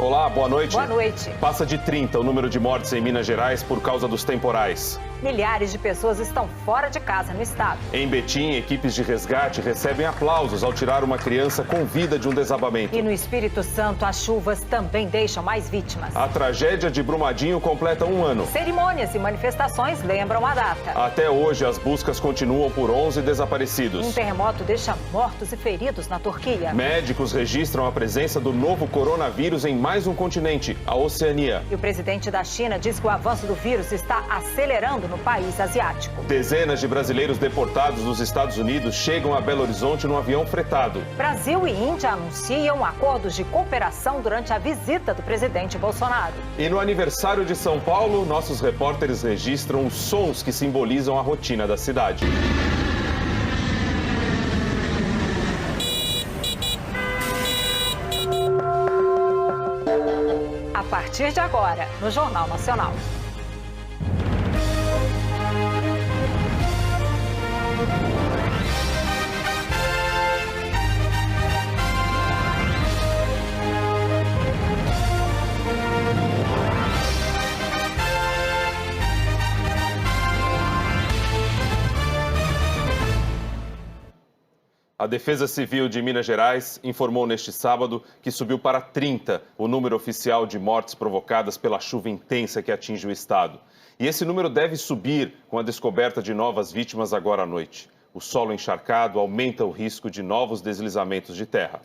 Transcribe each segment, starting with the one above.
Olá, boa noite. Boa noite. Passa de 30 o número de mortes em Minas Gerais por causa dos temporais. Milhares de pessoas estão fora de casa no estado. Em Betim, equipes de resgate recebem aplausos ao tirar uma criança com vida de um desabamento. E no Espírito Santo, as chuvas também deixam mais vítimas. A tragédia de Brumadinho completa 1 ano. Cerimônias e manifestações lembram a data. Até hoje, as buscas continuam por 11 desaparecidos. Um terremoto deixa mortos e feridos na Turquia. Médicos registram a presença do novo coronavírus em mais um continente, a Oceania. E o presidente da China diz que o avanço do vírus está acelerando no país asiático. Dezenas de brasileiros deportados dos Estados Unidos chegam a Belo Horizonte num avião fretado. Brasil e Índia anunciam acordos de cooperação durante a visita do presidente Bolsonaro. E no aniversário de São Paulo, nossos repórteres registram os sons que simbolizam a rotina da cidade. A partir de agora, no Jornal Nacional. A Defesa Civil de Minas Gerais informou neste sábado que subiu para 30 o número oficial de mortes provocadas pela chuva intensa que atinge o estado. E esse número deve subir com a descoberta de novas vítimas agora à noite. O solo encharcado aumenta o risco de novos deslizamentos de terra.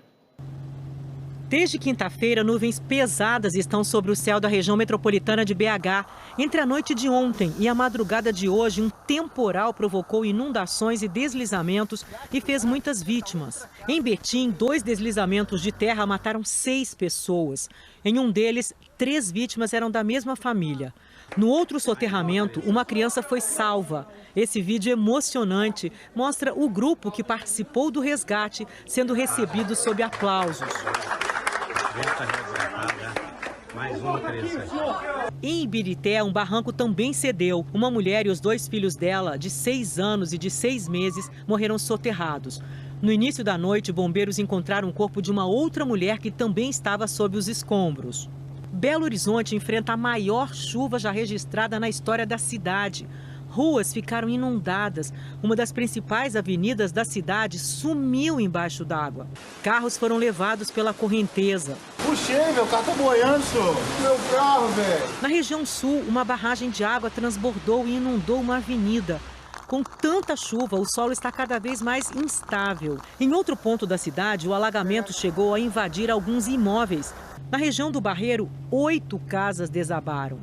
Desde quinta-feira, nuvens pesadas estão sobre o céu da região metropolitana de BH. Entre a noite de ontem e a madrugada de hoje, um temporal provocou inundações e deslizamentos e fez muitas vítimas. Em Betim, 2 deslizamentos de terra mataram 6 pessoas. Em um deles, 3 vítimas eram da mesma família. No outro soterramento, uma criança foi salva. Esse vídeo emocionante mostra o grupo que participou do resgate sendo recebido sob aplausos. Mais uma criança. Em Ibirité, um barranco também cedeu. Uma mulher e os 2 filhos dela, de 6 anos e de 6 meses, morreram soterrados. No início da noite, bombeiros encontraram o corpo de uma outra mulher que também estava sob os escombros. Belo Horizonte enfrenta a maior chuva já registrada na história da cidade. Ruas ficaram inundadas. Uma das principais avenidas da cidade sumiu embaixo d'água. Carros foram levados pela correnteza. Puxei, meu carro tá boiando, senhor. Meu carro, velho. Na região sul, uma barragem de água transbordou e inundou uma avenida. Com tanta chuva, o solo está cada vez mais instável. Em outro ponto da cidade, o alagamento chegou a invadir alguns imóveis. Na região do Barreiro, 8 casas desabaram.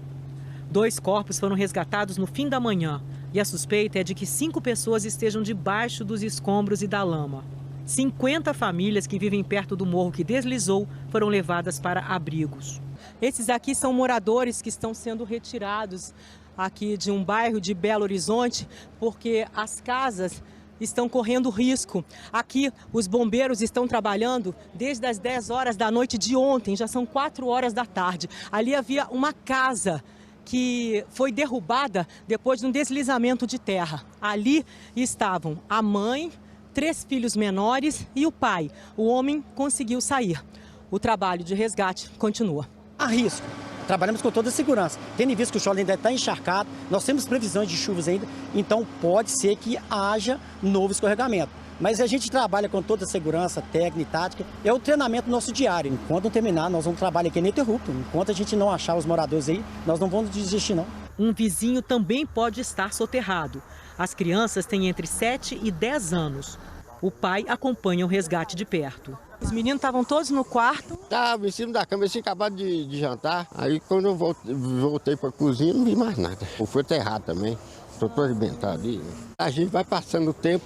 2 corpos foram resgatados no fim da manhã e a suspeita é de que 5 pessoas estejam debaixo dos escombros e da lama. 50 famílias que vivem perto do morro que deslizou foram levadas para abrigos. Esses aqui são moradores que estão sendo retirados aqui de um bairro de Belo Horizonte porque as casas estão correndo risco. Aqui os bombeiros estão trabalhando desde as 10 horas da noite de ontem, já são 4 horas da tarde. Ali havia uma casa que foi derrubada depois de um deslizamento de terra. Ali estavam a mãe, 3 filhos menores e o pai. O homem conseguiu sair. O trabalho de resgate continua. Há risco. Trabalhamos com toda a segurança. Tendo em vista que o solo ainda está encharcado, nós temos previsões de chuvas ainda, então pode ser que haja novo escorregamento. Mas a gente trabalha com toda a segurança, técnica e tática. É o treinamento nosso diário. Enquanto não terminar, nós vamos trabalhar aqui ininterrupto. Enquanto a gente não achar os moradores aí, nós não vamos desistir, não. Um vizinho também pode estar soterrado. As crianças têm entre 7 e 10 anos. O pai acompanha o resgate de perto. Os meninos estavam todos no quarto? Estava em cima da cama, eles tinham acabado de jantar. Aí quando eu voltei para a cozinha, não vi mais nada. Eu fui aterrado também. Estou todo arrebentado aí. A gente vai passando o tempo.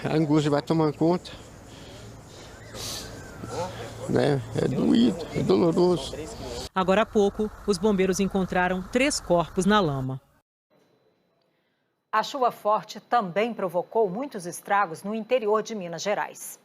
A angústia vai tomando conta, né? É doído, é doloroso. Agora há pouco, os bombeiros encontraram 3 corpos na lama. A chuva forte também provocou muitos estragos no interior de Minas Gerais.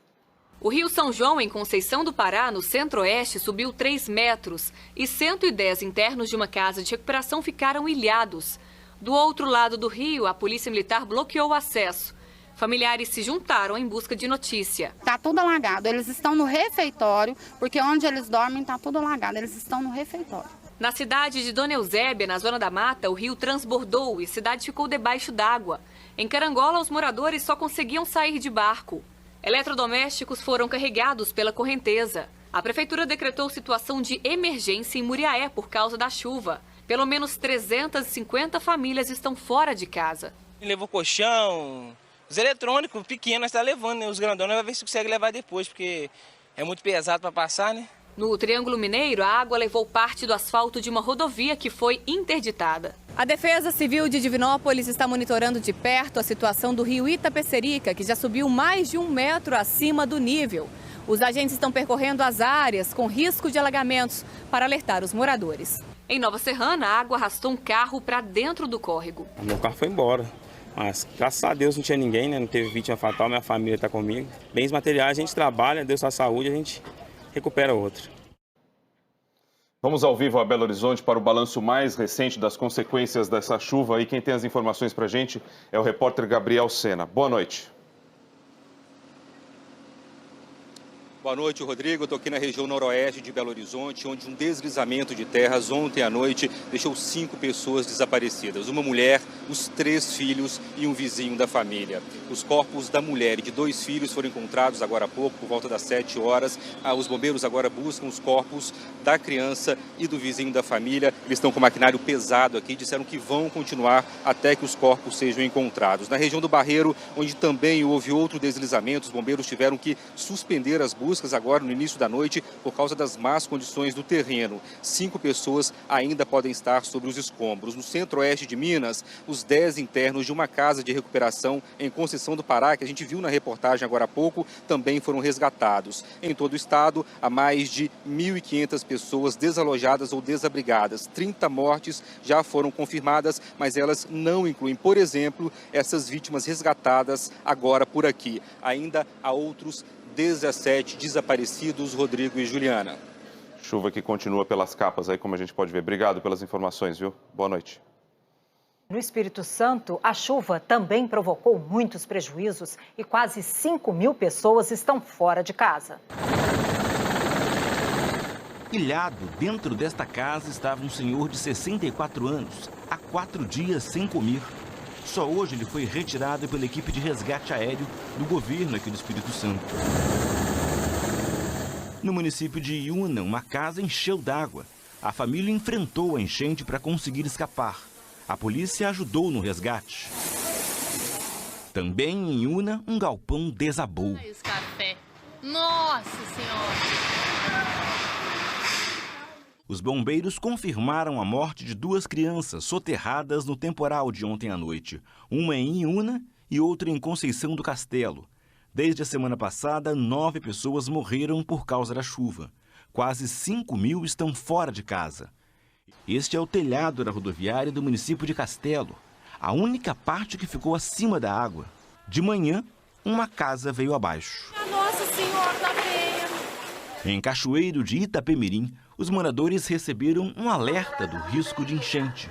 O Rio São João, em Conceição do Pará, no centro-oeste, subiu 3 metros e 110 internos de uma casa de recuperação ficaram ilhados. Do outro lado do rio, a Polícia Militar bloqueou o acesso. Familiares se juntaram em busca de notícia. Tá tudo alagado, eles estão no refeitório, porque onde eles dormem tá tudo alagado, eles estão no refeitório. Na cidade de Dona Eusébia, na Zona da Mata, o rio transbordou e a cidade ficou debaixo d'água. Em Carangola, os moradores só conseguiam sair de barco. Eletrodomésticos foram carregados pela correnteza. A prefeitura decretou situação de emergência em Muriaé por causa da chuva. Pelo menos 350 famílias estão fora de casa. Levou colchão, os eletrônicos pequenos está levando, né? Os grandões vai ver se consegue levar depois, porque é muito pesado para passar, né? No Triângulo Mineiro, a água levou parte do asfalto de uma rodovia que foi interditada. A Defesa Civil de Divinópolis está monitorando de perto a situação do rio Itapecerica, que já subiu mais de 1 metro acima do nível. Os agentes estão percorrendo as áreas com risco de alagamentos para alertar os moradores. Em Nova Serrana, a água arrastou um carro para dentro do córrego. Meu carro foi embora, mas graças a Deus não tinha ninguém, né? Não teve vítima fatal, minha família está comigo. Bens materiais a gente trabalha, Deus a saúde, a gente recupera outro. Vamos ao vivo a Belo Horizonte para o balanço mais recente das consequências dessa chuva. E quem tem as informações para a gente é o repórter Gabriel Sena. Boa noite. Boa noite, Rodrigo. Eu estou aqui na região noroeste de Belo Horizonte, onde um deslizamento de terras ontem à noite deixou 5 pessoas desaparecidas. Uma mulher, os 3 filhos e um vizinho da família. Os corpos da mulher e de 2 filhos foram encontrados agora há pouco, por volta das 7 horas. Os bombeiros agora buscam os corpos da criança e do vizinho da família. Eles estão com maquinário pesado aqui, disseram que vão continuar até que os corpos sejam encontrados. Na região do Barreiro, onde também houve outro deslizamento, os bombeiros tiveram que suspender as buscas agora no início da noite por causa das más condições do terreno. 5 pessoas ainda podem estar sobre os escombros. No centro-oeste de Minas, os 10 internos de uma casa de recuperação em Conceição do Pará, que a gente viu na reportagem agora há pouco, também foram resgatados. Em todo o estado, há mais de 1.500 pessoas desalojadas ou desabrigadas. 30 mortes já foram confirmadas, mas elas não incluem, por exemplo, essas vítimas resgatadas agora por aqui. Ainda há outros 17 desaparecidos, Rodrigo e Juliana. Chuva que continua pelas capas aí, como a gente pode ver. Obrigado pelas informações, viu? Boa noite. No Espírito Santo, a chuva também provocou muitos prejuízos e quase 5.000 pessoas estão fora de casa. Ilhado dentro desta casa estava um senhor de 64 anos, há 4 dias sem comer. Só hoje ele foi retirado pela equipe de resgate aéreo do governo aqui do Espírito Santo. No município de Iuna, uma casa encheu d'água. A família enfrentou a enchente para conseguir escapar. A polícia ajudou no resgate. Também em Iuna, um galpão desabou. Esse café. Nossa Senhora! Os bombeiros confirmaram a morte de 2 crianças soterradas no temporal de ontem à noite. Uma em Iuna e outra em Conceição do Castelo. Desde a semana passada, 9 pessoas morreram por causa da chuva. Quase 5.000 estão fora de casa. Este é o telhado da rodoviária do município de Castelo, a única parte que ficou acima da água. De manhã, uma casa veio abaixo. Nossa Senhora da Penha! Em Cachoeiro de Itapemirim, os moradores receberam um alerta do risco de enchente.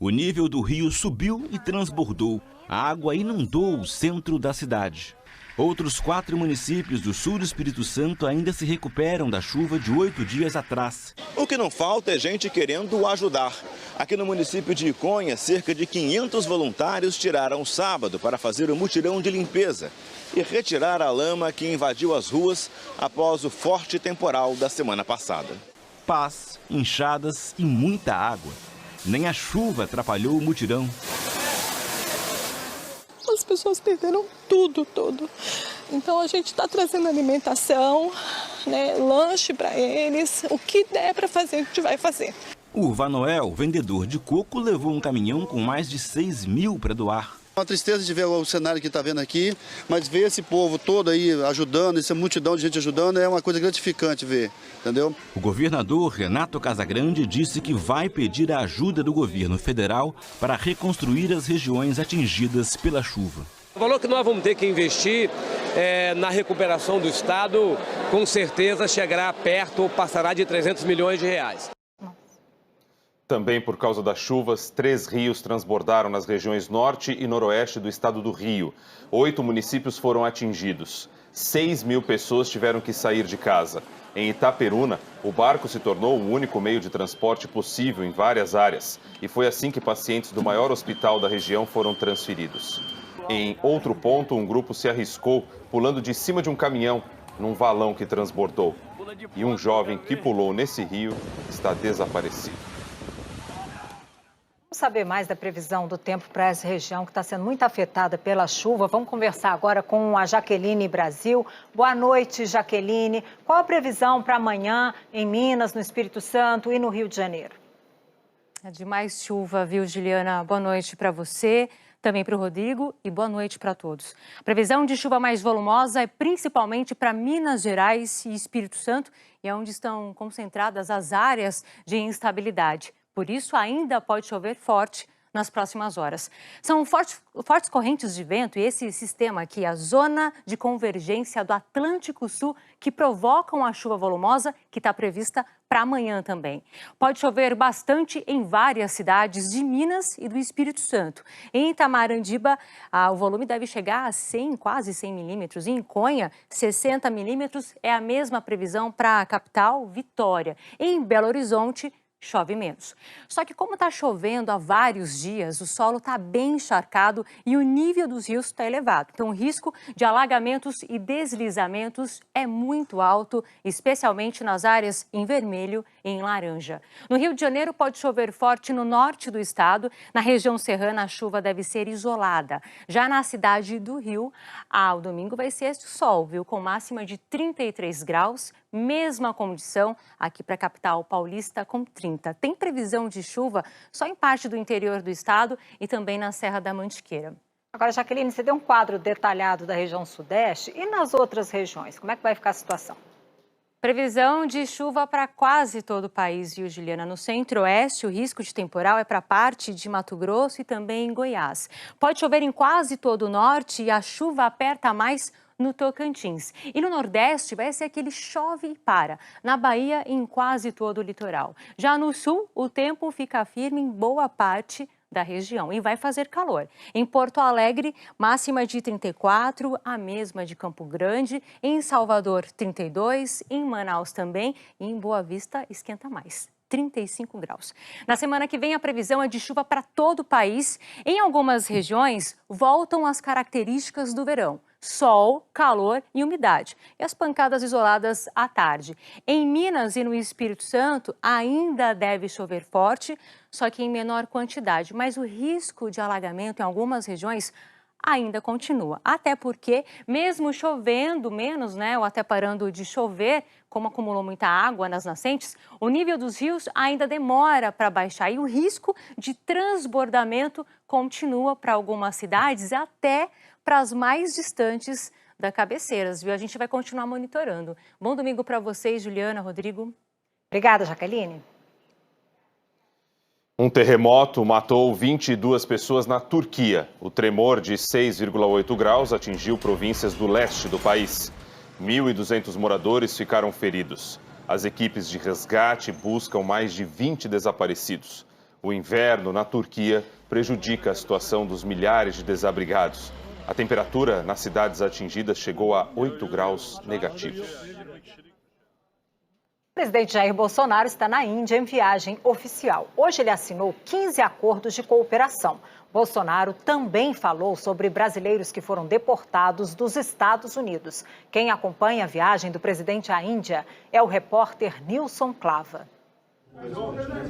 O nível do rio subiu e transbordou. A água inundou o centro da cidade. Outros 4 municípios do sul do Espírito Santo ainda se recuperam da chuva de 8 dias atrás. O que não falta é gente querendo ajudar. Aqui no município de Iconha, cerca de 500 voluntários tiraram sábado para fazer o mutirão de limpeza e retirar a lama que invadiu as ruas após o forte temporal da semana passada. Paz, enxadas e muita água. Nem a chuva atrapalhou o mutirão. As pessoas perderam tudo. Então a gente está trazendo alimentação, né, lanche para eles, o que der para fazer, a gente vai fazer. O Vanoel, vendedor de coco, levou um caminhão com mais de 6.000 para doar. Uma tristeza de ver o cenário que está vendo aqui, mas ver esse povo todo aí ajudando, essa multidão de gente ajudando, é uma coisa gratificante ver, entendeu? O governador Renato Casagrande disse que vai pedir a ajuda do governo federal para reconstruir as regiões atingidas pela chuva. O valor que nós vamos ter que investir na recuperação do estado, com certeza chegará perto ou passará de 300 milhões de reais. também por causa das chuvas, 3 rios transbordaram nas regiões norte e noroeste do estado do Rio. 8 municípios foram atingidos. 6.000 pessoas tiveram que sair de casa. Em Itaperuna, o barco se tornou o único meio de transporte possível em várias áreas. E foi assim que pacientes do maior hospital da região foram transferidos. Em outro ponto, um grupo se arriscou pulando de cima de um caminhão num valão que transbordou. E um jovem que pulou nesse rio está desaparecido. Vamos saber mais da previsão do tempo para essa região que está sendo muito afetada pela chuva. Vamos conversar agora com a Jaqueline Brasil. Boa noite, Jaqueline. Qual a previsão para amanhã em Minas, no Espírito Santo e no Rio de Janeiro? É de mais chuva, viu, Juliana? Boa noite para você, também para o Rodrigo e boa noite para todos. A previsão de chuva mais volumosa é principalmente para Minas Gerais e Espírito Santo, e é onde estão concentradas as áreas de instabilidade. Por isso, ainda pode chover forte nas próximas horas. São fortes correntes de vento e esse sistema aqui, a zona de convergência do Atlântico Sul, que provocam a chuva volumosa que está prevista para amanhã também. Pode chover bastante em várias cidades de Minas e do Espírito Santo. Em Itamarandiba, o volume deve chegar a 100, quase 100 milímetros. Em Conha, 60 milímetros é a mesma previsão para a capital, Vitória. Em Belo Horizonte, chove menos. Só que como está chovendo há vários dias, o solo está bem encharcado e o nível dos rios está elevado. Então o risco de alagamentos e deslizamentos é muito alto, especialmente nas áreas em vermelho e em laranja. No Rio de Janeiro pode chover forte no norte do estado. Na região serrana a chuva deve ser isolada. Já na cidade do Rio, o domingo vai ser sol, viu? Com máxima de 33 graus, mesma condição aqui para a capital paulista com 30. Tem previsão de chuva só em parte do interior do estado e também na Serra da Mantiqueira. Agora, Jaqueline, você deu um quadro detalhado da região sudeste e nas outras regiões. Como é que vai ficar a situação? Previsão de chuva para quase todo o país, viu, Juliana? No centro-oeste, o risco de temporal é para parte de Mato Grosso e também em Goiás. Pode chover em quase todo o norte e a chuva aperta mais no Tocantins. E no Nordeste vai ser aquele chove e para. Na Bahia e em quase todo o litoral. Já no Sul, o tempo fica firme em boa parte da região e vai fazer calor. Em Porto Alegre, máxima de 34, a mesma de Campo Grande. Em Salvador, 32. Em Manaus também. E em Boa Vista, esquenta mais. 35 graus. Na semana que vem, a previsão é de chuva para todo o país. Em algumas regiões, voltam as características do verão. Sol, calor e umidade. E as pancadas isoladas à tarde. Em Minas e no Espírito Santo, ainda deve chover forte, só que em menor quantidade. Mas o risco de alagamento em algumas regiões ainda continua. Até porque, mesmo chovendo menos, ou até parando de chover, como acumulou muita água nas nascentes, o nível dos rios ainda demora para baixar e o risco de transbordamento continua para algumas cidades, até para as mais distantes da cabeceiras, viu? A gente vai continuar monitorando. Bom domingo para vocês, Juliana, Rodrigo. Obrigada, Jaqueline. Um terremoto matou 22 pessoas na Turquia. O tremor de 6,8 graus atingiu províncias do leste do país. 1.200 moradores ficaram feridos. As equipes de resgate buscam mais de 20 desaparecidos. O inverno na Turquia prejudica a situação dos milhares de desabrigados. A temperatura nas cidades atingidas chegou a 8 graus negativos. O presidente Jair Bolsonaro está na Índia em viagem oficial. Hoje ele assinou 15 acordos de cooperação. Bolsonaro também falou sobre brasileiros que foram deportados dos Estados Unidos. Quem acompanha a viagem do presidente à Índia é o repórter Nilson Clava.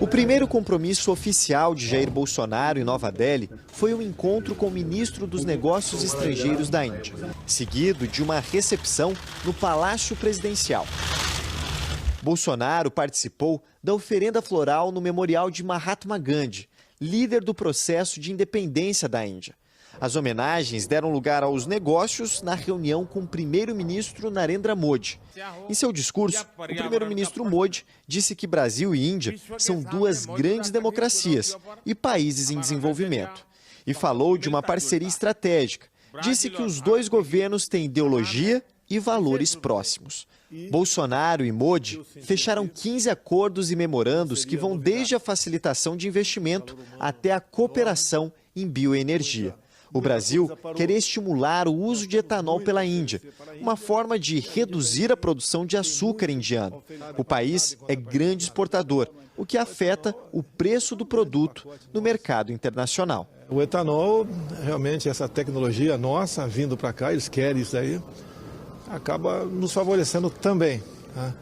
O primeiro compromisso oficial de Jair Bolsonaro em Nova Delhi foi um encontro com o ministro dos Negócios Estrangeiros da Índia, seguido de uma recepção no Palácio Presidencial. Bolsonaro participou da oferenda floral no memorial de Mahatma Gandhi, líder do processo de independência da Índia. As homenagens deram lugar aos negócios na reunião com o primeiro-ministro Narendra Modi. Em seu discurso, o primeiro-ministro Modi disse que Brasil e Índia são duas grandes democracias e países em desenvolvimento. E falou de uma parceria estratégica. Disse que os dois governos têm ideologia, e valores próximos. Bolsonaro e Modi fecharam 15 acordos e memorandos que vão desde a facilitação de investimento até a cooperação em bioenergia. O Brasil quer estimular o uso de etanol pela Índia, uma forma de reduzir a produção de açúcar indiano. O país é grande exportador, o que afeta o preço do produto no mercado internacional. O etanol, realmente, essa tecnologia nossa, vindo para cá, eles querem isso aí, acaba nos favorecendo também, né?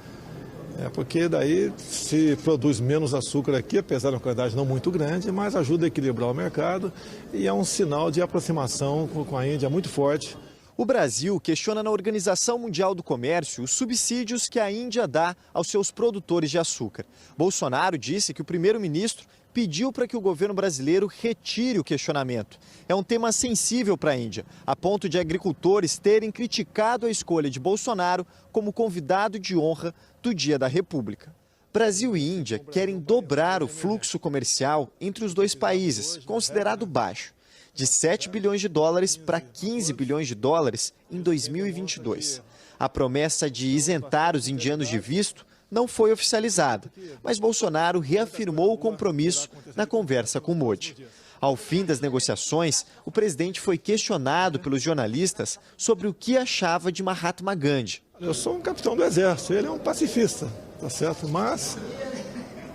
Porque daí se produz menos açúcar aqui, apesar de uma quantidade não muito grande, mas ajuda a equilibrar o mercado e é um sinal de aproximação com a Índia muito forte. O Brasil questiona na Organização Mundial do Comércio os subsídios que a Índia dá aos seus produtores de açúcar. Bolsonaro disse que o primeiro-ministro pediu para que o governo brasileiro retire o questionamento. É um tema sensível para a Índia, a ponto de agricultores terem criticado a escolha de Bolsonaro como convidado de honra do Dia da República. Brasil e Índia querem dobrar o fluxo comercial entre os dois países, considerado baixo, de 7 bilhões de dólares para 15 bilhões de dólares em 2022. A promessa de isentar os indianos de visto não foi oficializada, mas Bolsonaro reafirmou o compromisso na conversa com Modi. Ao fim das negociações, o presidente foi questionado pelos jornalistas sobre o que achava de Mahatma Gandhi. Eu sou um capitão do exército, ele é um pacifista, tá certo? Mas,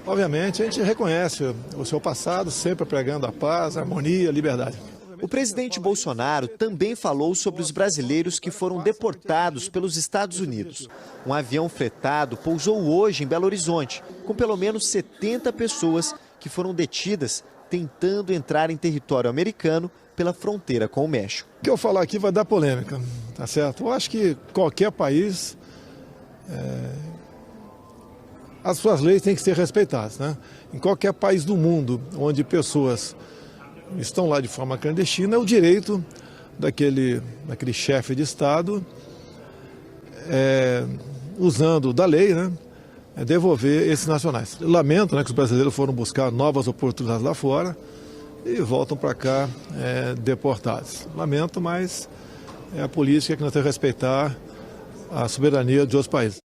obviamente, a gente reconhece o seu passado, sempre pregando a paz, a harmonia, a liberdade. O presidente Bolsonaro também falou sobre os brasileiros que foram deportados pelos Estados Unidos. Um avião fretado pousou hoje em Belo Horizonte, com pelo menos 70 pessoas que foram detidas tentando entrar em território americano pela fronteira com o México. O que eu falar aqui vai dar polêmica, tá certo? Eu acho que qualquer país, as suas leis têm que ser respeitadas, né? Em qualquer país do mundo onde pessoas estão lá de forma clandestina, é o direito daquele chefe de Estado, usando da lei, né, devolver esses nacionais. Eu lamento, né, que os brasileiros foram buscar novas oportunidades lá fora e voltam para cá deportados. Lamento, mas é a política que nós temos que respeitar a soberania de outros países.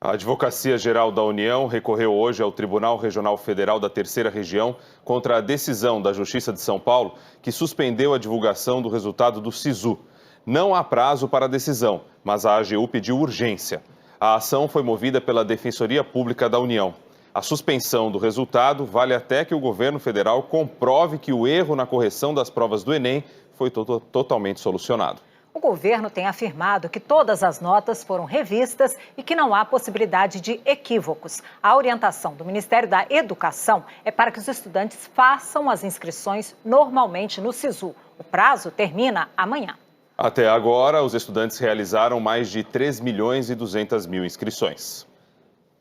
A Advocacia Geral da União recorreu hoje ao Tribunal Regional Federal da Terceira Região contra a decisão da Justiça de São Paulo que suspendeu a divulgação do resultado do SISU. Não há prazo para a decisão, mas a AGU pediu urgência. A ação foi movida pela Defensoria Pública da União. A suspensão do resultado vale até que o governo federal comprove que o erro na correção das provas do Enem foi totalmente solucionado. O governo tem afirmado que todas as notas foram revistas e que não há possibilidade de equívocos. A orientação do Ministério da Educação é para que os estudantes façam as inscrições normalmente no SISU. O prazo termina amanhã. Até agora, os estudantes realizaram mais de 3.200.000 inscrições.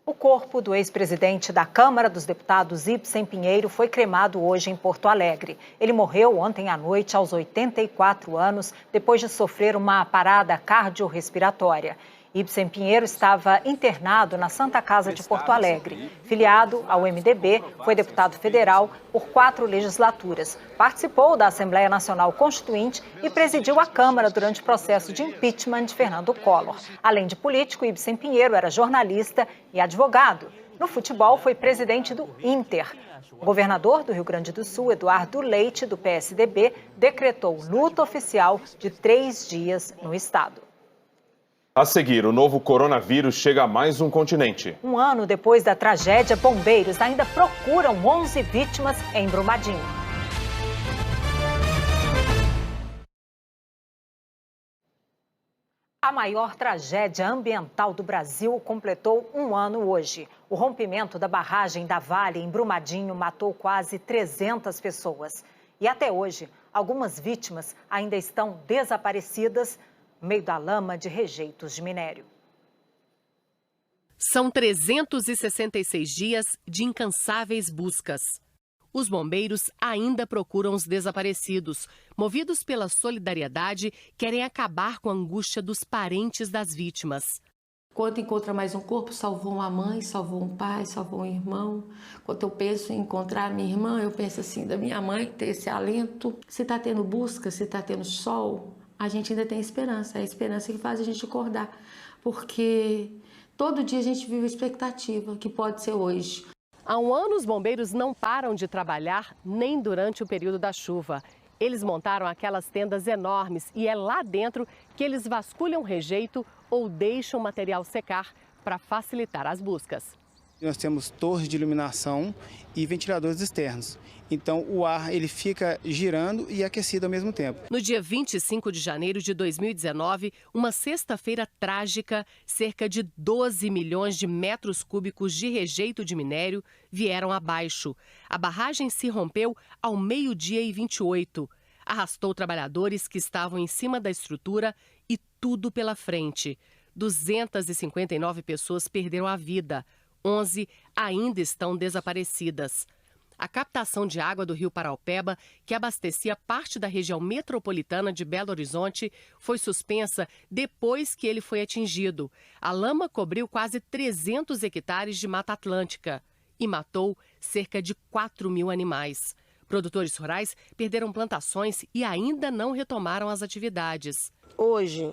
O corpo do ex-presidente da Câmara dos Deputados, Ibsen Pinheiro, foi cremado hoje em Porto Alegre. Ele morreu ontem à noite, aos 84 anos, depois de sofrer uma parada cardiorrespiratória. Ibsen Pinheiro estava internado na Santa Casa de Porto Alegre. Filiado ao MDB, foi deputado federal por 4 legislaturas. Participou da Assembleia Nacional Constituinte e presidiu a Câmara durante o processo de impeachment de Fernando Collor. Além de político, Ibsen Pinheiro era jornalista e advogado. No futebol, foi presidente do Inter. O governador do Rio Grande do Sul, Eduardo Leite, do PSDB, decretou luta oficial de 3 dias no estado. A seguir, o novo coronavírus chega a mais um continente. Um ano depois da tragédia, bombeiros ainda procuram 11 vítimas em Brumadinho. A maior tragédia ambiental do Brasil completou um ano hoje. O rompimento da barragem da Vale, em Brumadinho, matou quase 300 pessoas. E até hoje, algumas vítimas ainda estão desaparecidas no meio da lama de rejeitos de minério. São 366 dias de incansáveis buscas. Os bombeiros ainda procuram os desaparecidos. Movidos pela solidariedade, querem acabar com a angústia dos parentes das vítimas. Quando encontra mais um corpo, salvou uma mãe, salvou um pai, salvou um irmão. Quando eu penso em encontrar minha irmã, eu penso assim, da minha mãe ter esse alento. Se está tendo busca, se está tendo sol, a gente ainda tem esperança. É a esperança que faz a gente acordar, porque todo dia a gente vive a expectativa que pode ser hoje. Há um ano, os bombeiros não param de trabalhar nem durante o período da chuva. Eles montaram aquelas tendas enormes e é lá dentro que eles vasculham rejeito ou deixam o material secar para facilitar as buscas. Nós temos torres de iluminação e ventiladores externos. Então o ar ele fica girando e aquecido ao mesmo tempo. No dia 25 de janeiro de 2019, uma sexta-feira trágica, cerca de 12 milhões de metros cúbicos de rejeito de minério vieram abaixo. A barragem se rompeu ao 12h28. Arrastou trabalhadores que estavam em cima da estrutura e tudo pela frente. 259 pessoas perderam a vida. 11 ainda estão desaparecidas. A captação de água do rio Paraopeba, que abastecia parte da região metropolitana de Belo Horizonte, foi suspensa depois que ele foi atingido. A lama cobriu quase 300 hectares de Mata Atlântica e matou cerca de 4.000 animais. Produtores rurais perderam plantações e ainda não retomaram as atividades. Hoje,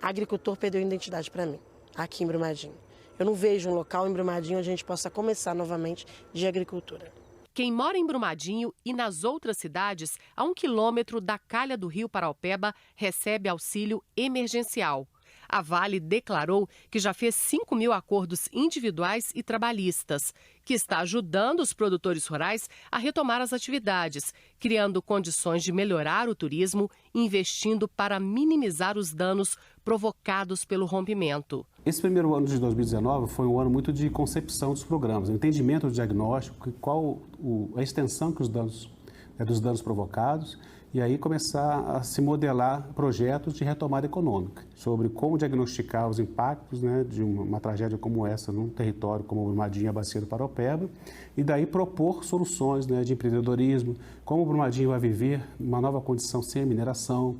agricultor perdeu a identidade para mim, aqui em Brumadinho. Eu não vejo um local em Brumadinho onde a gente possa começar novamente de agricultura. Quem mora em Brumadinho e nas outras cidades, a 1 quilômetro da calha do rio Paraopeba, recebe auxílio emergencial. A Vale declarou que já fez 5.000 acordos individuais e trabalhistas, que está ajudando os produtores rurais a retomar as atividades, criando condições de melhorar o turismo e investindo para minimizar os danos provocados pelo rompimento. Esse primeiro ano de 2019 foi um ano muito de concepção dos programas, entendimento do diagnóstico, qual a extensão que dos danos provocados, e aí começar a se modelar projetos de retomada econômica, sobre como diagnosticar os impactos, de uma tragédia como essa num território como Brumadinho e a Bacia do Paraopeba, e daí propor soluções de empreendedorismo, como o Brumadinho vai viver uma nova condição sem a mineração,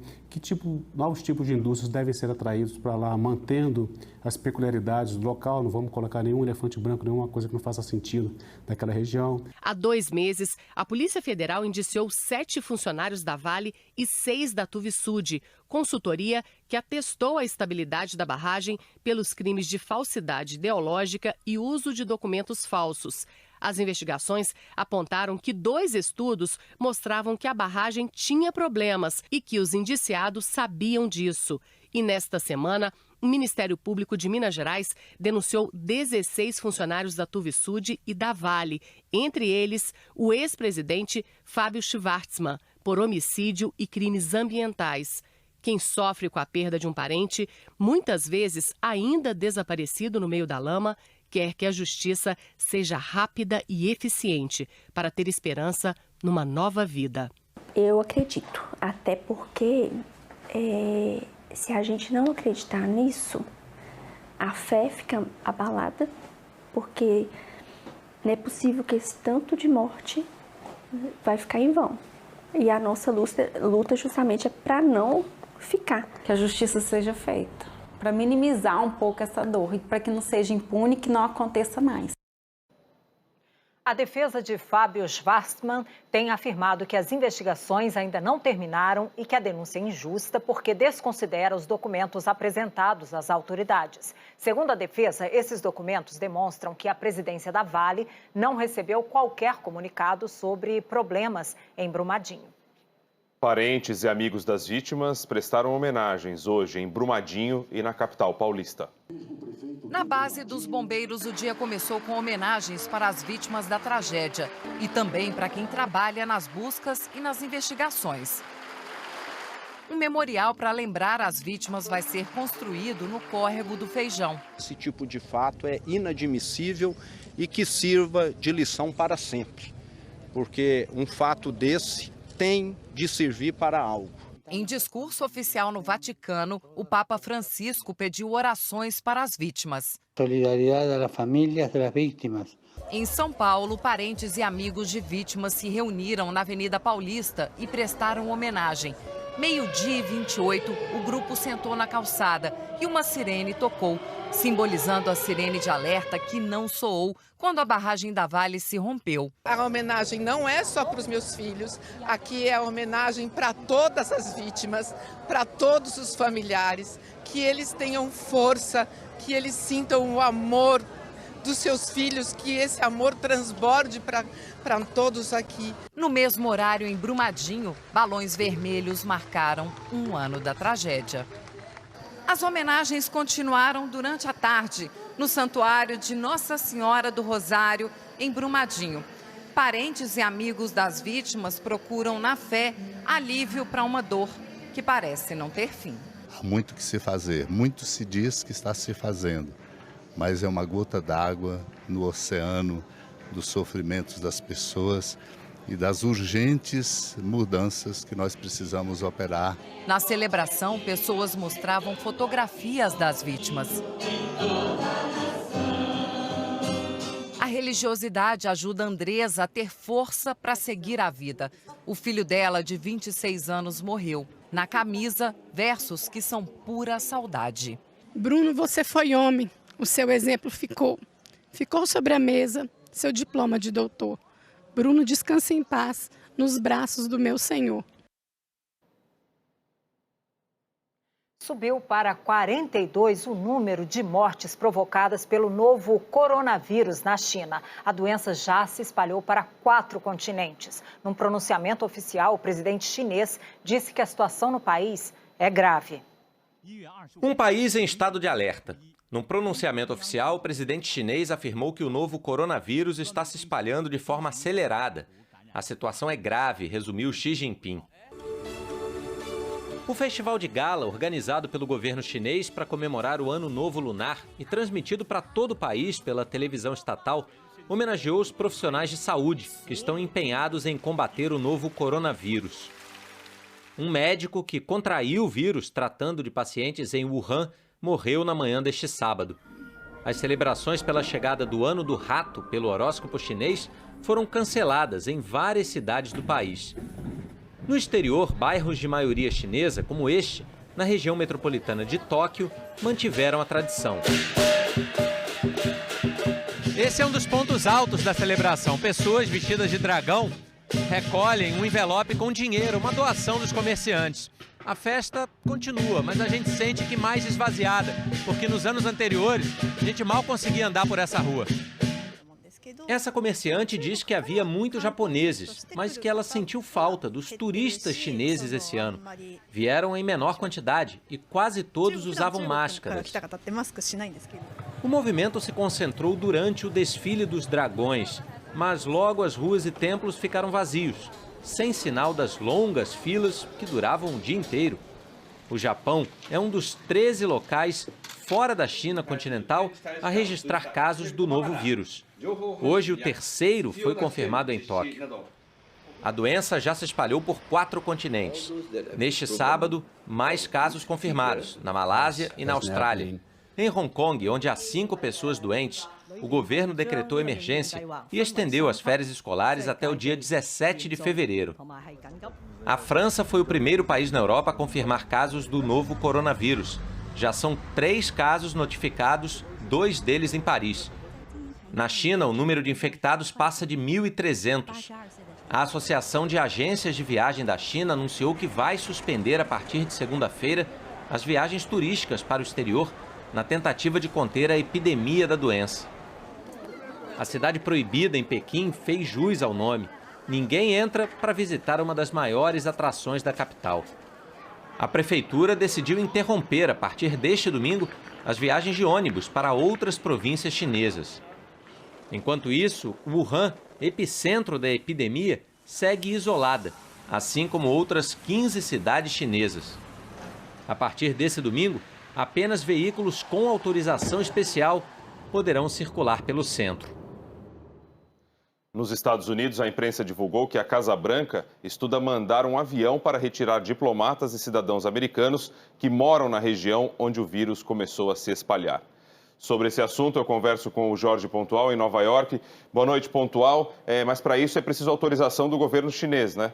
novos tipos de indústrias devem ser atraídos para lá, mantendo as peculiaridades do local, não vamos colocar nenhum elefante branco, nenhuma coisa que não faça sentido naquela região. Há 2 meses, a Polícia Federal indiciou 7 funcionários da Vale e 6 da Tuvisud, consultoria que atestou a estabilidade da barragem pelos crimes de falsidade ideológica e uso de documentos falsos. As investigações apontaram que 2 estudos mostravam que a barragem tinha problemas e que os indiciados sabiam disso. E nesta semana, o Ministério Público de Minas Gerais denunciou 16 funcionários da Tuvisud e da Vale, entre eles o ex-presidente Fábio Schwartzman, por homicídio e crimes ambientais. Quem sofre com a perda de um parente, muitas vezes ainda desaparecido no meio da lama, quer que a justiça seja rápida e eficiente para ter esperança numa nova vida. Eu acredito, até porque se a gente não acreditar nisso, a fé fica abalada, porque não é possível que esse tanto de morte vai ficar em vão. E a nossa luta justamente é para não ficar. Que a justiça seja feita, para minimizar um pouco essa dor e para que não seja impune, que não aconteça mais. A defesa de Fábio Schwartzman tem afirmado que as investigações ainda não terminaram e que a denúncia é injusta porque desconsidera os documentos apresentados às autoridades. Segundo a defesa, esses documentos demonstram que a presidência da Vale não recebeu qualquer comunicado sobre problemas em Brumadinho. Parentes e amigos das vítimas prestaram homenagens hoje em Brumadinho e na capital paulista. Na base dos bombeiros, o dia começou com homenagens para as vítimas da tragédia e também para quem trabalha nas buscas e nas investigações. Um memorial para lembrar as vítimas vai ser construído no Córrego do Feijão. Esse tipo de fato é inadmissível e que sirva de lição para sempre, porque um fato desse tem de servir para algo. Em discurso oficial no Vaticano, o Papa Francisco pediu orações para as vítimas. Solidariedade às famílias das vítimas. Em São Paulo, parentes e amigos de vítimas se reuniram na Avenida Paulista e prestaram homenagem. Meio-dia e 28, o grupo sentou na calçada e uma sirene tocou, simbolizando a sirene de alerta que não soou quando a barragem da Vale se rompeu. A homenagem não é só para os meus filhos, aqui é a homenagem para todas as vítimas, para todos os familiares, que eles tenham força, que eles sintam o amor dos seus filhos, que esse amor transborde para todos aqui. No mesmo horário, em Brumadinho, balões vermelhos marcaram um ano da tragédia. As homenagens continuaram durante a tarde no Santuário de Nossa Senhora do Rosário, em Brumadinho. Parentes e amigos das vítimas procuram, na fé, alívio para uma dor que parece não ter fim. Há muito que se fazer, muito se diz que está se fazendo, mas é uma gota d'água no oceano dos sofrimentos das pessoas e das urgentes mudanças que nós precisamos operar. Na celebração, pessoas mostravam fotografias das vítimas. A religiosidade ajuda Andresa a ter força para seguir a vida. O filho dela, de 26 anos, morreu. Na camisa, versos que são pura saudade. Bruno, você foi homem. O seu exemplo ficou. Ficou sobre a mesa, seu diploma de doutor. Bruno, descanse em paz nos braços do meu Senhor. Subiu para 42 o número de mortes provocadas pelo novo coronavírus na China. A doença já se espalhou para 4 continentes. Num pronunciamento oficial, o presidente chinês disse que a situação no país é grave. Um país em estado de alerta. Num pronunciamento oficial, o presidente chinês afirmou que o novo coronavírus está se espalhando de forma acelerada. A situação é grave, resumiu Xi Jinping. O Festival de Gala, organizado pelo governo chinês para comemorar o Ano Novo Lunar e transmitido para todo o país pela televisão estatal, homenageou os profissionais de saúde que estão empenhados em combater o novo coronavírus. Um médico que contraiu o vírus tratando de pacientes em Wuhan morreu na manhã deste sábado. As celebrações pela chegada do Ano do Rato pelo horóscopo chinês foram canceladas em várias cidades do país. No exterior, bairros de maioria chinesa, como este, na região metropolitana de Tóquio, mantiveram a tradição. Esse é um dos pontos altos da celebração. Pessoas vestidas de dragão recolhem um envelope com dinheiro, uma doação dos comerciantes. A festa continua, mas a gente sente que mais esvaziada, porque nos anos anteriores a gente mal conseguia andar por essa rua. Essa comerciante diz que havia muitos japoneses, mas que ela sentiu falta dos turistas chineses esse ano. Vieram em menor quantidade e quase todos usavam máscaras. O movimento se concentrou durante o desfile dos dragões, mas logo as ruas e templos ficaram vazios, sem sinal das longas filas que duravam o dia inteiro. O Japão é um dos 13 locais fora da China continental a registrar casos do novo vírus. Hoje, o terceiro foi confirmado em Tóquio. A doença já se espalhou por 4 continentes. Neste sábado, mais casos confirmados, na Malásia e na Austrália. Em Hong Kong, onde há 5 pessoas doentes, o governo decretou emergência e estendeu as férias escolares até o dia 17 de fevereiro. A França foi o primeiro país na Europa a confirmar casos do novo coronavírus. Já são 3 casos notificados, 2 deles em Paris. Na China, o número de infectados passa de 1.300. A Associação de Agências de Viagem da China anunciou que vai suspender a partir de segunda-feira as viagens turísticas para o exterior na tentativa de conter a epidemia da doença. A cidade proibida em Pequim fez jus ao nome. Ninguém entra para visitar uma das maiores atrações da capital. A prefeitura decidiu interromper, a partir deste domingo, as viagens de ônibus para outras províncias chinesas. Enquanto isso, Wuhan, epicentro da epidemia, segue isolada, assim como outras 15 cidades chinesas. A partir desse domingo, apenas veículos com autorização especial poderão circular pelo centro. Nos Estados Unidos, a imprensa divulgou que a Casa Branca estuda mandar um avião para retirar diplomatas e cidadãos americanos que moram na região onde o vírus começou a se espalhar. Sobre esse assunto, eu converso com o Jorge Pontual, em Nova York. Boa noite, Pontual. Mas para isso é preciso autorização do governo chinês, né?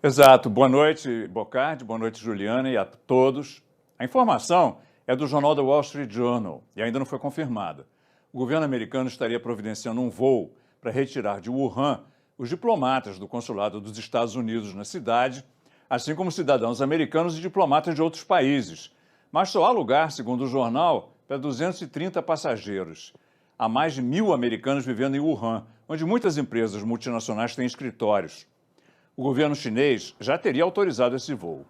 Exato. Boa noite, Bocardi, boa noite, Juliana, e a todos. A informação é do jornal The Wall Street Journal e ainda não foi confirmada. O governo americano estaria providenciando um voo para retirar de Wuhan os diplomatas do consulado dos Estados Unidos na cidade, assim como cidadãos americanos e diplomatas de outros países. Mas só há lugar, segundo o jornal, para 230 passageiros. Há mais de 1.000 americanos vivendo em Wuhan, onde muitas empresas multinacionais têm escritórios. O governo chinês já teria autorizado esse voo.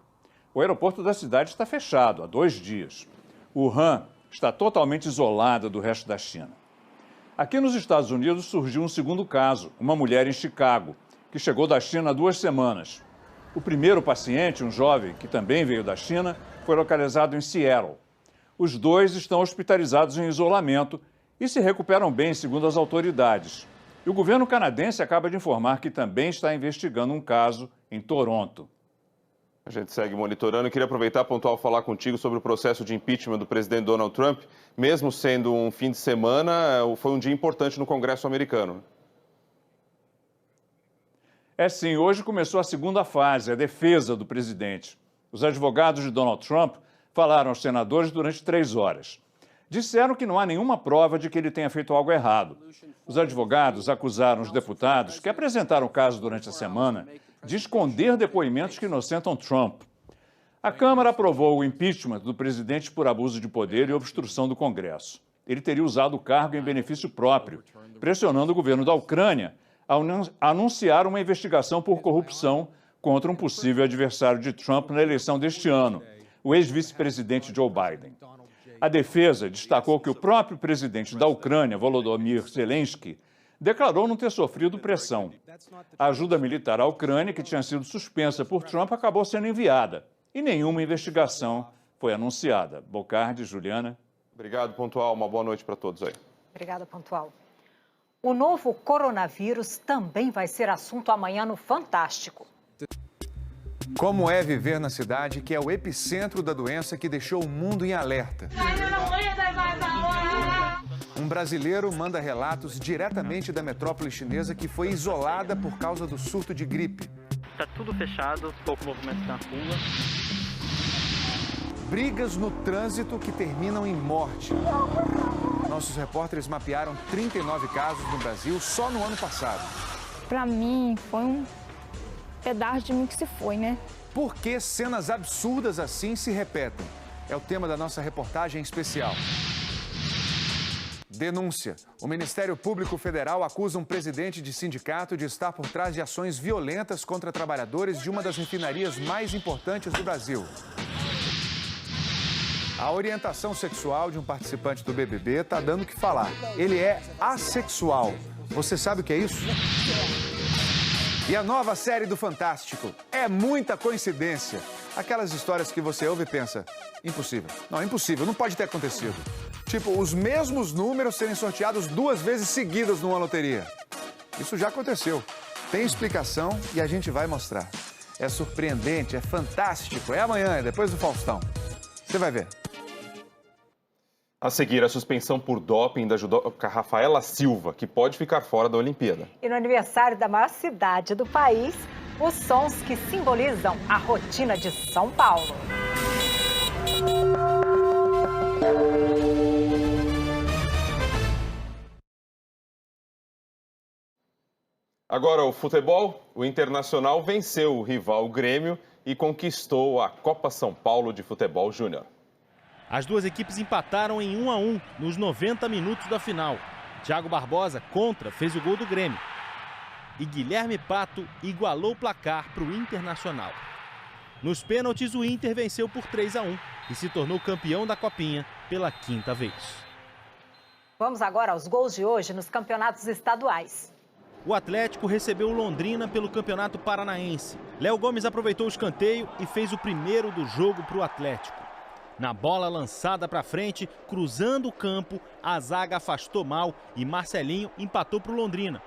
O aeroporto da cidade está fechado há 2 dias. Wuhan está totalmente isolada do resto da China. Aqui nos Estados Unidos surgiu um segundo caso, uma mulher em Chicago, que chegou da China há 2 semanas. O primeiro paciente, um jovem que também veio da China, foi localizado em Seattle. Os 2 estão hospitalizados em isolamento e se recuperam bem, segundo as autoridades. E o governo canadense acaba de informar que também está investigando um caso em Toronto. A gente segue monitorando. Eu queria aproveitar, pontual, falar contigo sobre o processo de impeachment do presidente Donald Trump. Mesmo sendo um fim de semana, foi um dia importante no Congresso americano. É sim, hoje começou a segunda fase, a defesa do presidente. Os advogados de Donald Trump falaram aos senadores durante 3 horas. Disseram que não há nenhuma prova de que ele tenha feito algo errado. Os advogados acusaram os deputados que apresentaram o caso durante a semana de esconder depoimentos que inocentam Trump. A Câmara aprovou o impeachment do presidente por abuso de poder e obstrução do Congresso. Ele teria usado o cargo em benefício próprio, pressionando o governo da Ucrânia a anunciar uma investigação por corrupção contra um possível adversário de Trump na eleição deste ano, o ex-vice-presidente Joe Biden. A defesa destacou que o próprio presidente da Ucrânia, Volodymyr Zelensky, declarou não ter sofrido pressão. A ajuda militar à Ucrânia, que tinha sido suspensa por Trump, acabou sendo enviada e nenhuma investigação foi anunciada. Bocardi, Juliana. Obrigado, Pontual. Uma boa noite para todos aí. Obrigada, Pontual. O novo coronavírus também vai ser assunto amanhã no Fantástico. Como é viver na cidade que é o epicentro da doença que deixou o mundo em alerta? Um brasileiro manda relatos diretamente da metrópole chinesa que foi isolada por causa do surto de gripe. Está tudo fechado, pouco movimento na rua. Brigas no trânsito que terminam em morte. Nossos repórteres mapearam 39 casos no Brasil só no ano passado. Para mim, foi um pedaço de mim que se foi, né? Por que cenas absurdas assim se repetem? É o tema da nossa reportagem especial. Denúncia. O Ministério Público Federal acusa um presidente de sindicato de estar por trás de ações violentas contra trabalhadores de uma das refinarias mais importantes do Brasil. A orientação sexual de um participante do BBB está dando o que falar. Ele é assexual. Você sabe o que é isso? E a nova série do Fantástico é muita coincidência. Aquelas histórias que você ouve e pensa, impossível. Não, impossível, não pode ter acontecido. Tipo, os mesmos números serem sorteados 2 vezes seguidas numa loteria. Isso já aconteceu. Tem explicação e a gente vai mostrar. É surpreendente, é fantástico. É amanhã, é depois do Faustão. Você vai ver. A seguir, a suspensão por doping da judoca Rafaela Silva, que pode ficar fora da Olimpíada. E no aniversário da maior cidade do país, os sons que simbolizam a rotina de São Paulo. Agora o futebol. O Internacional venceu o rival Grêmio e conquistou a Copa São Paulo de Futebol Júnior. As duas equipes empataram em 1-1 nos 90 minutos da final. Thiago Barbosa, contra, fez o gol do Grêmio. E Guilherme Pato igualou o placar para o Internacional. Nos pênaltis, o Inter venceu por 3-1 e se tornou campeão da Copinha pela 5ª vez. Vamos agora aos gols de hoje nos campeonatos estaduais. O Atlético recebeu o Londrina pelo Campeonato Paranaense. Léo Gomes aproveitou o escanteio e fez o primeiro do jogo para o Atlético. Na bola lançada para frente, cruzando o campo, a zaga afastou mal e Marcelinho empatou para o Londrina.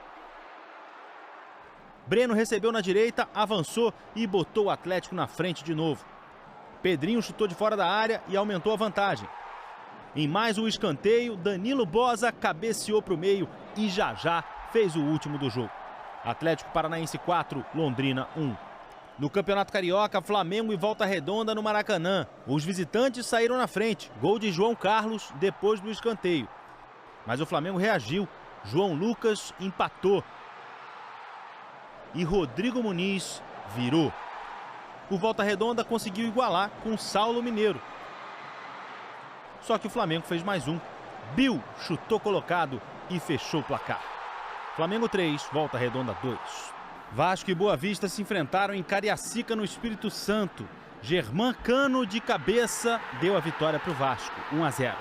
Breno recebeu na direita, avançou e botou o Atlético na frente de novo. Pedrinho chutou de fora da área e aumentou a vantagem. Em mais um escanteio, Danilo Boza cabeceou para o meio e já fez o último do jogo. Atlético Paranaense 4, Londrina 1. No Campeonato Carioca, Flamengo e Volta Redonda no Maracanã. Os visitantes saíram na frente. Gol de João Carlos depois do escanteio. Mas o Flamengo reagiu. João Lucas empatou. E Rodrigo Muniz virou. O Volta Redonda conseguiu igualar com Saulo Mineiro. Só que o Flamengo fez mais um. Bill chutou colocado e fechou o placar. Flamengo 3, Volta Redonda 2. Vasco e Boa Vista se enfrentaram em Cariacica, no Espírito Santo. Germán Cano, de cabeça, deu a vitória para o Vasco, 1-0.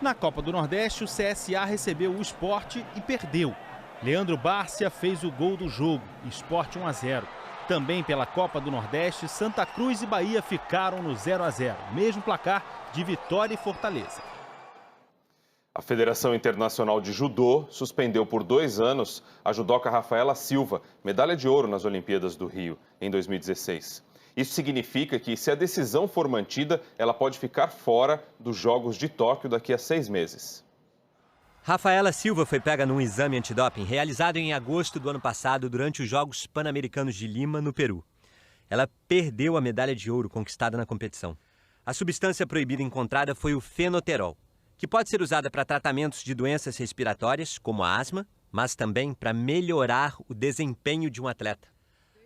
Na Copa do Nordeste, o CSA recebeu o Sport e perdeu. Leandro Bárcia fez o gol do jogo, Sport 1-0. Também pela Copa do Nordeste, Santa Cruz e Bahia ficaram no 0-0, mesmo placar de Vitória e Fortaleza. A Federação Internacional de Judô suspendeu por 2 anos a judoca Rafaela Silva, medalha de ouro nas Olimpíadas do Rio, em 2016. Isso significa que, se a decisão for mantida, ela pode ficar fora dos Jogos de Tóquio daqui a 6 meses. Rafaela Silva foi pega num exame antidoping realizado em agosto do ano passado durante os Jogos Pan-Americanos de Lima, no Peru. Ela perdeu a medalha de ouro conquistada na competição. A substância proibida encontrada foi o fenoterol, que pode ser usada para tratamentos de doenças respiratórias, como a asma, mas também para melhorar o desempenho de um atleta.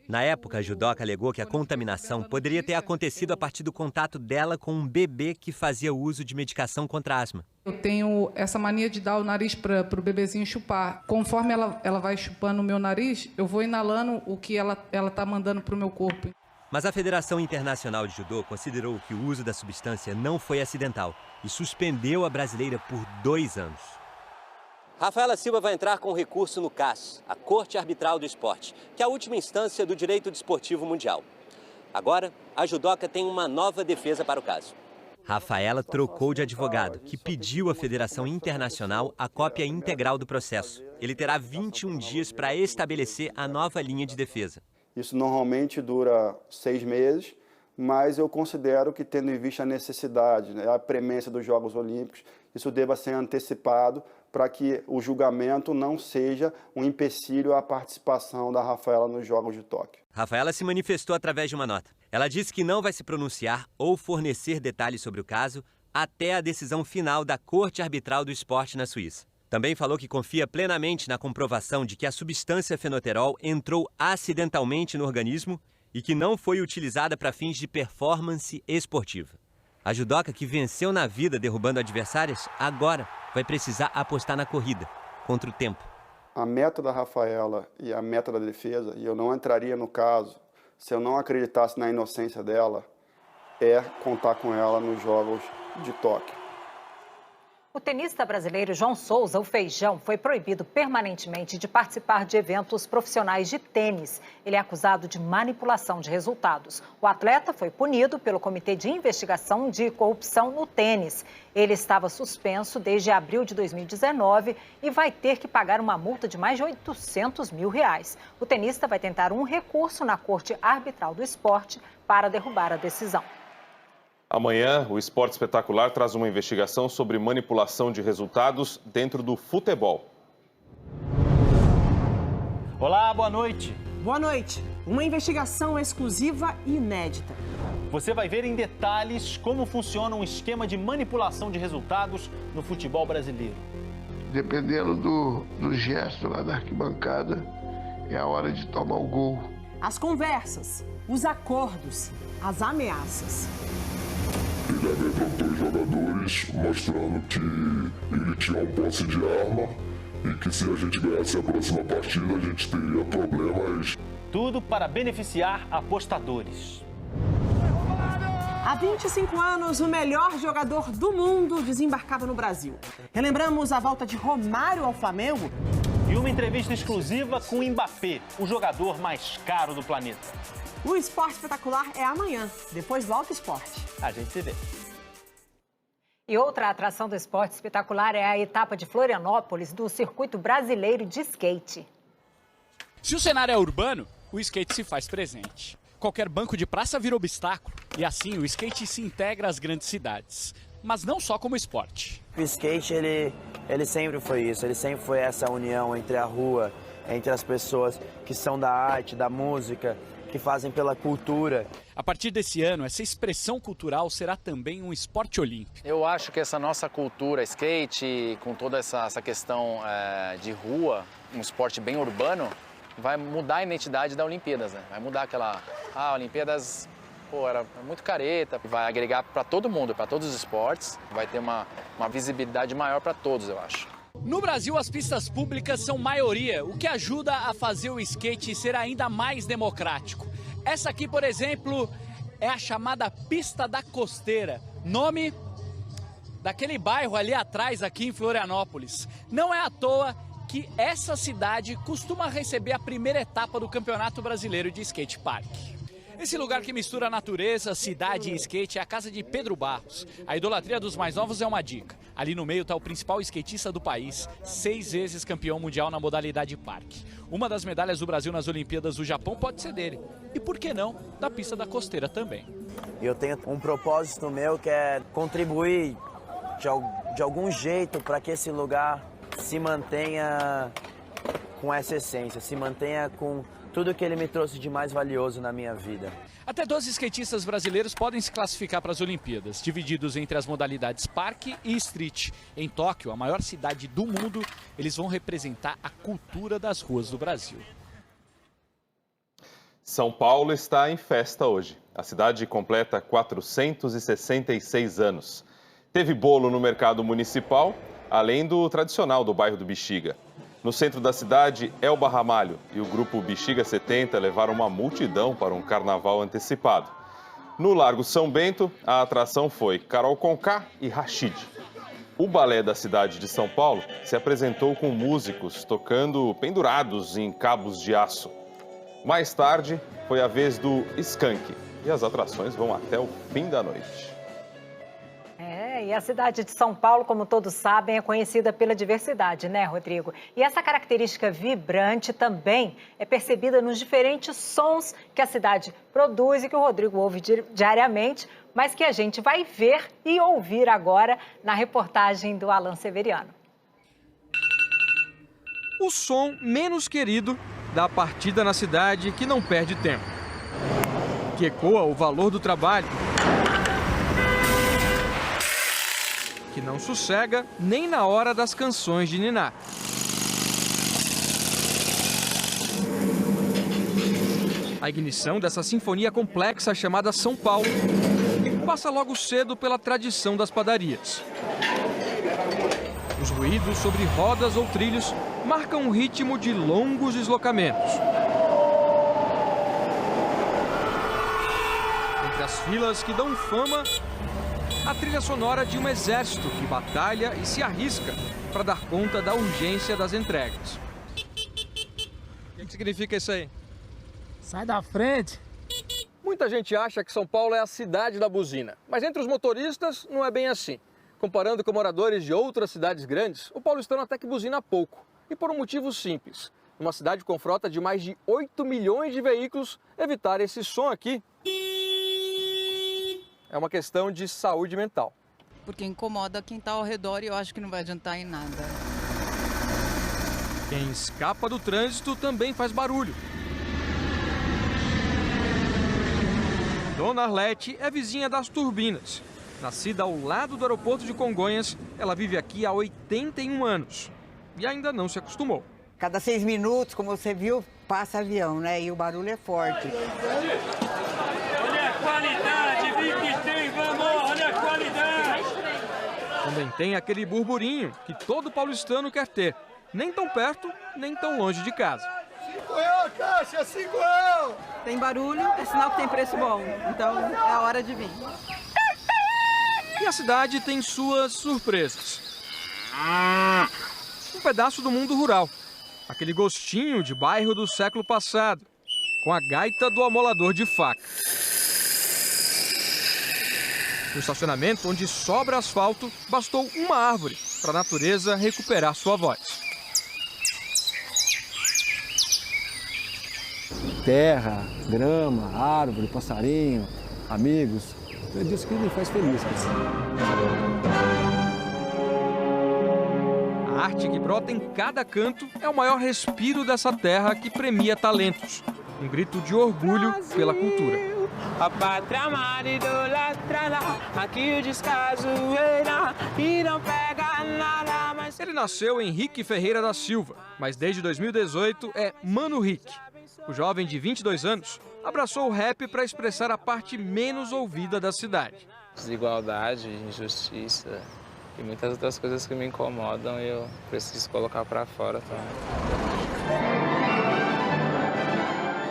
Na época, a judoca alegou que a contaminação poderia ter acontecido a partir do contato dela com um bebê que fazia uso de medicação contra a asma. Eu tenho essa mania de dar o nariz para o bebezinho chupar. Conforme ela vai chupando o meu nariz, eu vou inalando o que ela está mandando para o meu corpo. Mas a Federação Internacional de Judô considerou que o uso da substância não foi acidental e suspendeu a brasileira por 2 anos. Rafaela Silva vai entrar com recurso no CAS, a Corte Arbitral do Esporte, que é a última instância do direito desportivo mundial. Agora, a judoca tem uma nova defesa para o caso. Rafaela trocou de advogado, que pediu à Federação Internacional a cópia integral do processo. Ele terá 21 dias para estabelecer a nova linha de defesa. Isso normalmente dura 6 meses, mas eu considero que, tendo em vista a necessidade, a premência dos Jogos Olímpicos, isso deva ser antecipado para que o julgamento não seja um empecilho à participação da Rafaela nos Jogos de Tóquio. Rafaela se manifestou através de uma nota. Ela disse que não vai se pronunciar ou fornecer detalhes sobre o caso até a decisão final da Corte Arbitral do Esporte na Suíça. Também falou que confia plenamente na comprovação de que a substância fenoterol entrou acidentalmente no organismo e que não foi utilizada para fins de performance esportiva. A judoca, que venceu na vida derrubando adversárias, agora vai precisar apostar na corrida, contra o tempo. A meta da Rafaela e a meta da defesa, e eu não entraria no caso se eu não acreditasse na inocência dela, é contar com ela nos Jogos de Tóquio. O tenista brasileiro João Souza, o Feijão, foi proibido permanentemente de participar de eventos profissionais de tênis. Ele é acusado de manipulação de resultados. O atleta foi punido pelo Comitê de Investigação de Corrupção no Tênis. Ele estava suspenso desde abril de 2019 e vai ter que pagar uma multa de mais de R$800 mil. O tenista vai tentar um recurso na Corte Arbitral do Esporte para derrubar a decisão. Amanhã, o Esporte Espetacular traz uma investigação sobre manipulação de resultados dentro do futebol. Olá, boa noite. Boa noite. Uma investigação exclusiva e inédita. Você vai ver em detalhes como funciona um esquema de manipulação de resultados no futebol brasileiro. Dependendo do gesto lá da arquibancada, é a hora de tomar o gol. As conversas, os acordos, as ameaças. Ele amedrontou os jogadores, mostrando que ele tinha um posse de arma e que, se a gente ganhasse a próxima partida, a gente teria problemas. Tudo para beneficiar apostadores. Há 25 anos, o melhor jogador do mundo desembarcava no Brasil. Relembramos a volta de Romário ao Flamengo. E uma entrevista exclusiva com Mbappé, o jogador mais caro do planeta. O Esporte Espetacular é amanhã, depois do Alto Esporte. A gente se vê. E outra atração do Esporte Espetacular é a etapa de Florianópolis do Circuito Brasileiro de Skate. Se o cenário é urbano, o skate se faz presente. Qualquer banco de praça vira obstáculo. E assim, o skate se integra às grandes cidades. Mas não só como esporte. O skate, ele sempre foi isso. Ele sempre foi essa união entre a rua, entre as pessoas que são da arte, da música. que fazem pela cultura. A partir desse ano, essa expressão cultural será também um esporte olímpico. Eu acho que essa nossa cultura, skate, com toda essa questão de rua, um esporte bem urbano, vai mudar a identidade da Olimpíadas, né? Vai mudar aquela... Olimpíadas, era muito careta, vai agregar para todo mundo, para todos os esportes, vai ter uma visibilidade maior para todos, eu acho. No Brasil, as pistas públicas são maioria, o que ajuda a fazer o skate ser ainda mais democrático. Essa aqui, por exemplo, é a chamada Pista da Costeira, nome daquele bairro ali atrás, aqui em Florianópolis. Não é à toa que essa cidade costuma receber a primeira etapa do Campeonato Brasileiro de Skate Park. Esse lugar que mistura natureza, cidade e skate é a casa de Pedro Barros. A idolatria dos mais novos é uma dica. Ali no meio está o principal skatista do país, 6 vezes campeão mundial na modalidade parque. Uma das medalhas do Brasil nas Olimpíadas do Japão pode ser dele. E por que não, da pista da Costeira também. Eu tenho um propósito meu que é contribuir de algum jeito para que esse lugar se mantenha com essa essência, se mantenha com tudo que ele me trouxe de mais valioso na minha vida. Até 12 skatistas brasileiros podem se classificar para as Olimpíadas, divididos entre as modalidades parque e street. Em Tóquio, a maior cidade do mundo, eles vão representar a cultura das ruas do Brasil. São Paulo está em festa hoje. A cidade completa 466 anos. Teve bolo no mercado municipal, além do tradicional do bairro do Bexiga. No centro da cidade, Elba Ramalho e o grupo Bexiga 70 levaram uma multidão para um carnaval antecipado. No Largo São Bento, a atração foi Carol Conká e Rashid. O balé da cidade de São Paulo se apresentou com músicos tocando pendurados em cabos de aço. Mais tarde, foi a vez do Skank e as atrações vão até o fim da noite. E a cidade de São Paulo, como todos sabem, é conhecida pela diversidade, né, Rodrigo? E essa característica vibrante também é percebida nos diferentes sons que a cidade produz e que o Rodrigo ouve diariamente, mas que a gente vai ver e ouvir agora na reportagem do Alan Severiano. O som menos querido da partida na cidade que não perde tempo, que ecoa o valor do trabalho, que não sossega nem na hora das canções de ninar. A ignição dessa sinfonia complexa chamada São Paulo passa logo cedo pela tradição das padarias. Os ruídos sobre rodas ou trilhos marcam um ritmo de longos deslocamentos. Entre as filas que dão fama, a trilha sonora de um exército que batalha e se arrisca para dar conta da urgência das entregas. O que significa isso aí? Sai da frente! Muita gente acha que São Paulo é a cidade da buzina, mas entre os motoristas não é bem assim. Comparando com moradores de outras cidades grandes, o paulistano até que buzina pouco. E por um motivo simples. Numa cidade com frota de mais de 8 milhões de veículos, evitar esse som aqui é uma questão de saúde mental. Porque incomoda quem está ao redor e eu acho que não vai adiantar em nada. Quem escapa do trânsito também faz barulho. Dona Arlete é vizinha das Turbinas. Nascida ao lado do aeroporto de Congonhas, ela vive aqui há 81 anos e ainda não se acostumou. Cada 6 minutos, como você viu, passa avião, né? E o barulho é forte. Olha a qualidade, vem que tem, vamos, olha a qualidade. Também tem aquele burburinho que todo paulistano quer ter, nem tão perto, nem tão longe de casa. 5 reais, caixa, 5 reais. Tem barulho, é sinal que tem preço bom, então é a hora de vir. E a cidade tem suas surpresas. Um pedaço do mundo rural. Aquele gostinho de bairro do século passado, com a gaita do amolador de faca. No estacionamento, onde sobra asfalto, bastou uma árvore para a natureza recuperar sua voz. Terra, grama, árvore, passarinho, amigos. É disso que me faz feliz. A arte que brota em cada canto é o maior respiro dessa terra que premia talentos. Um grito de orgulho pela cultura. A pátria amada idolatrada, aqui o descaso reina e não pega nada mais. Ele nasceu Henrique Ferreira da Silva, mas desde 2018 é Mano Rick. O jovem de 22 anos abraçou o rap para expressar a parte menos ouvida da cidade. Desigualdade, injustiça e muitas outras coisas que me incomodam e eu preciso colocar para fora também.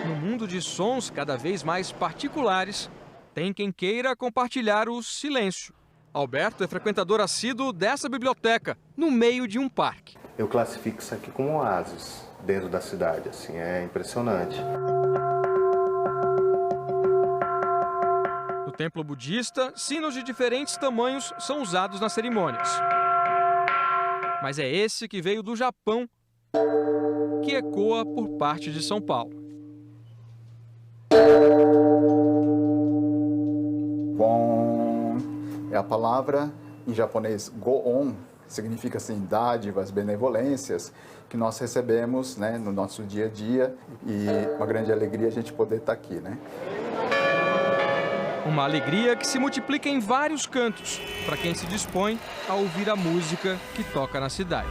No mundo de sons cada vez mais particulares, tem quem queira compartilhar o silêncio. Alberto é frequentador assíduo dessa biblioteca, no meio de um parque. Eu classifico isso aqui como um oásis dentro da cidade, assim, é impressionante. No templo budista, sinos de diferentes tamanhos são usados nas cerimônias. Mas é esse que veio do Japão, que ecoa por parte de São Paulo. Gon é a palavra em japonês Go-on, significa assim, dádivas, benevolências, que nós recebemos, né, no nosso dia a dia, e uma grande alegria a gente poder estar aqui, né? Uma alegria que se multiplica em vários cantos, para quem se dispõe a ouvir a música que toca na cidade.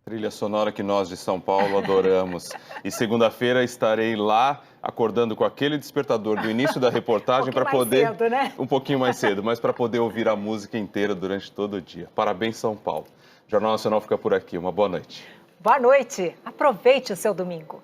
Trilha sonora que nós de São Paulo adoramos. E segunda-feira estarei lá acordando com aquele despertador do início da reportagem para poder... cedo, né? Um pouquinho mais cedo, mas para poder ouvir a música inteira durante todo o dia. Parabéns, São Paulo. O Jornal Nacional fica por aqui. Uma boa noite. Boa noite. Aproveite o seu domingo.